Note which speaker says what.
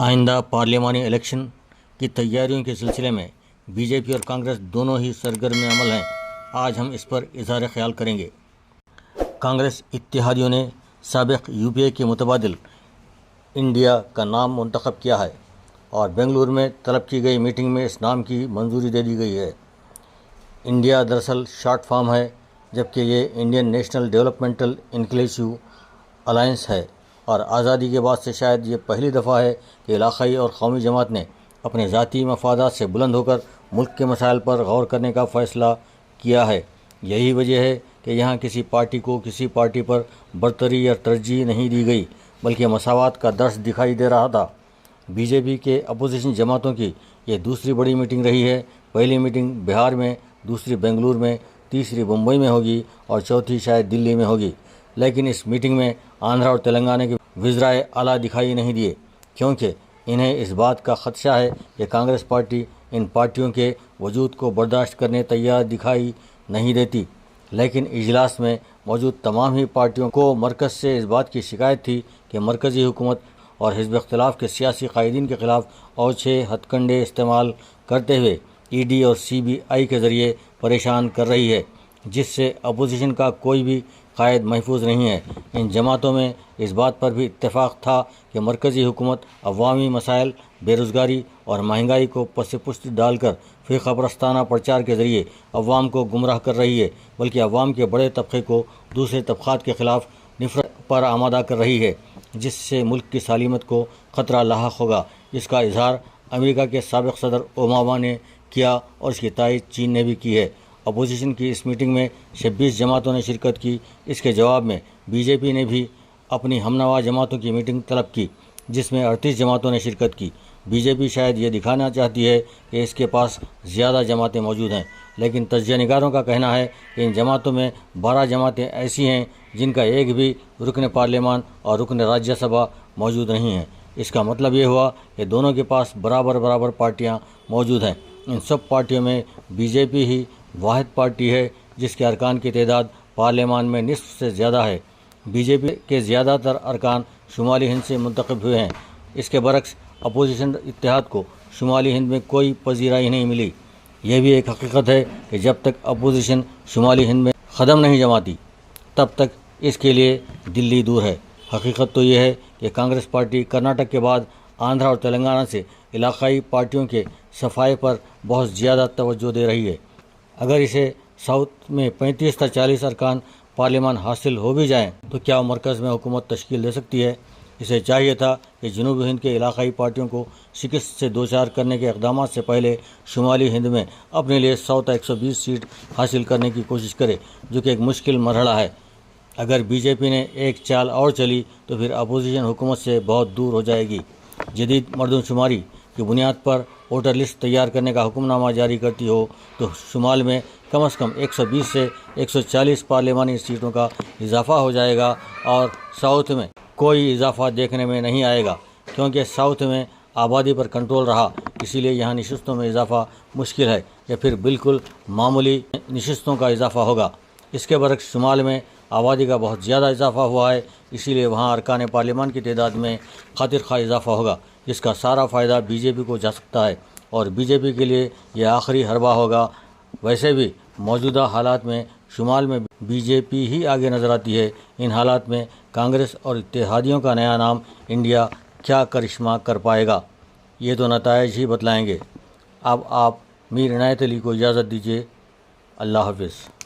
Speaker 1: آئندہ پارلیمانی الیکشن کی تیاریوں کے سلسلے میں بی جے پی اور کانگریس دونوں ہی سرگرم عمل ہیں۔ آج ہم اس پر اظہار خیال کریں گے۔ کانگریس اتحادیوں نے سابق یو پی اے کے متبادل انڈیا کا نام منتخب کیا ہے اور بنگلورو میں طلب کی گئی میٹنگ میں اس نام کی منظوری دے دی گئی ہے۔ انڈیا دراصل شارٹ فارم ہے، جبکہ یہ انڈین نیشنل ڈیولپمنٹل انکلیسیو الائنس ہے اور آزادی کے بعد سے شاید یہ پہلی دفعہ ہے کہ علاقائی اور قومی جماعت نے اپنے ذاتی مفادات سے بلند ہو کر ملک کے مسائل پر غور کرنے کا فیصلہ کیا ہے۔ یہی وجہ ہے کہ یہاں کسی پارٹی کو کسی پارٹی پر برتری یا ترجیح نہیں دی گئی، بلکہ مساوات کا درس دکھائی دے رہا تھا۔ بی جے پی کے اپوزیشن جماعتوں کی یہ دوسری بڑی میٹنگ رہی ہے۔ پہلی میٹنگ بہار میں، دوسری بنگلورو میں، تیسری ممبئی میں ہوگی اور چوتھی شاید دلی میں ہوگی۔ لیکن اس میٹنگ میں آندھرا اور تلنگانہ کے وزرائے اعلیٰ دکھائی نہیں دیے، کیونکہ انہیں اس بات کا خدشہ ہے کہ کانگریس پارٹی ان پارٹیوں کے وجود کو برداشت کرنے تیار دکھائی نہیں دیتی۔ لیکن اجلاس میں موجود تمام ہی پارٹیوں کو مرکز سے اس بات کی شکایت تھی کہ مرکزی حکومت اور حزب اختلاف کے سیاسی قائدین کے خلاف اوچھے ہتھ کنڈے استعمال کرتے ہوئے ای ڈی اور سی بی آئی کے ذریعے پریشان کر رہی ہے، جس سے اپوزیشن کا کوئی بھی قائد محفوظ نہیں ہے۔ ان جماعتوں میں اس بات پر بھی اتفاق تھا کہ مرکزی حکومت عوامی مسائل، بے روزگاری اور مہنگائی کو پس پشت ڈال کر فرقہ پرستانہ پرچار کے ذریعے عوام کو گمراہ کر رہی ہے، بلکہ عوام کے بڑے طبقے کو دوسرے طبقات کے خلاف نفرت پر آمادہ کر رہی ہے، جس سے ملک کی سالمیت کو خطرہ لاحق ہوگا۔ اس کا اظہار امریکہ کے سابق صدر اوباما نے کیا اور اس کی تائید چین نے بھی کی ہے۔ اپوزیشن کی اس میٹنگ میں 26 جماعتوں نے شرکت کی۔ اس کے جواب میں بی جے پی نے بھی اپنی ہمنوا جماعتوں کی میٹنگ طلب کی، جس میں 38 جماعتوں نے شرکت کی۔ بی جے پی شاید یہ دکھانا چاہتی ہے کہ اس کے پاس زیادہ جماعتیں موجود ہیں، لیکن تجزیہ نگاروں کا کہنا ہے کہ ان جماعتوں میں 12 جماعتیں ایسی ہیں جن کا ایک بھی رکن پارلیمان اور رکن راجیہ سبھا موجود نہیں ہے۔ اس کا مطلب یہ ہوا کہ دونوں کے پاس برابر پارٹیاں موجود ہیں۔ ان سب پارٹیوں میں بی جے پی ہی واحد پارٹی ہے جس کے ارکان کی تعداد پارلیمان میں نصف سے زیادہ ہے۔ بی جے پی کے زیادہ تر ارکان شمالی ہند سے منتخب ہوئے ہیں۔ اس کے برعکس اپوزیشن اتحاد کو شمالی ہند میں کوئی پذیرائی نہیں ملی۔ یہ بھی ایک حقیقت ہے کہ جب تک اپوزیشن شمالی ہند میں قدم نہیں جماتی، تب تک اس کے لیے دلی دور ہے۔ حقیقت تو یہ ہے کہ کانگریس پارٹی کرناٹک کے بعد آندھرا اور تلنگانہ سے علاقائی پارٹیوں کے صفائی پر بہت زیادہ توجہ دے رہی ہے۔ اگر اسے ساؤتھ میں 35 تا 40 ارکان پارلیمان حاصل ہو بھی جائیں تو کیا وہ مرکز میں حکومت تشکیل دے سکتی ہے؟ اسے چاہیے تھا کہ جنوبی ہند کے علاقائی پارٹیوں کو شکست سے دوچار کرنے کے اقدامات سے پہلے شمالی ہند میں اپنے لیے 100 تا 120 سیٹ حاصل کرنے کی کوشش کرے، جو کہ ایک مشکل مرحلہ ہے۔ اگر بی جے پی نے ایک چال اور چلی تو پھر اپوزیشن حکومت سے بہت دور ہو جائے گی۔ جدید مردم شماری کی بنیاد پر ووٹر لسٹ تیار کرنے کا حکم نامہ جاری کرتی ہو تو شمال میں کم از کم 120 سے 140 پارلیمانی سیٹوں کا اضافہ ہو جائے گا اور ساؤتھ میں کوئی اضافہ دیکھنے میں نہیں آئے گا، کیونکہ ساؤتھ میں آبادی پر کنٹرول رہا، اسی لیے یہاں نشستوں میں اضافہ مشکل ہے یا پھر بالکل معمولی نشستوں کا اضافہ ہوگا۔ اس کے برعکس شمال میں آبادی کا بہت زیادہ اضافہ ہوا ہے، اسی لیے وہاں ارکان پارلیمان کی تعداد میں خاطر خواہ اضافہ ہوگا، جس کا سارا فائدہ بی جے پی کو جا سکتا ہے اور بی جے پی کے لیے یہ آخری حربہ ہوگا۔ ویسے بھی موجودہ حالات میں شمال میں بی جے پی ہی آگے نظر آتی ہے۔ ان حالات میں کانگریس اور اتحادیوں کا نیا نام انڈیا کیا کرشمہ کر پائے گا، یہ تو نتائج ہی بتلائیں گے۔ اب آپ میر عنایت علی کو اجازت دیجیے۔ اللہ حافظ۔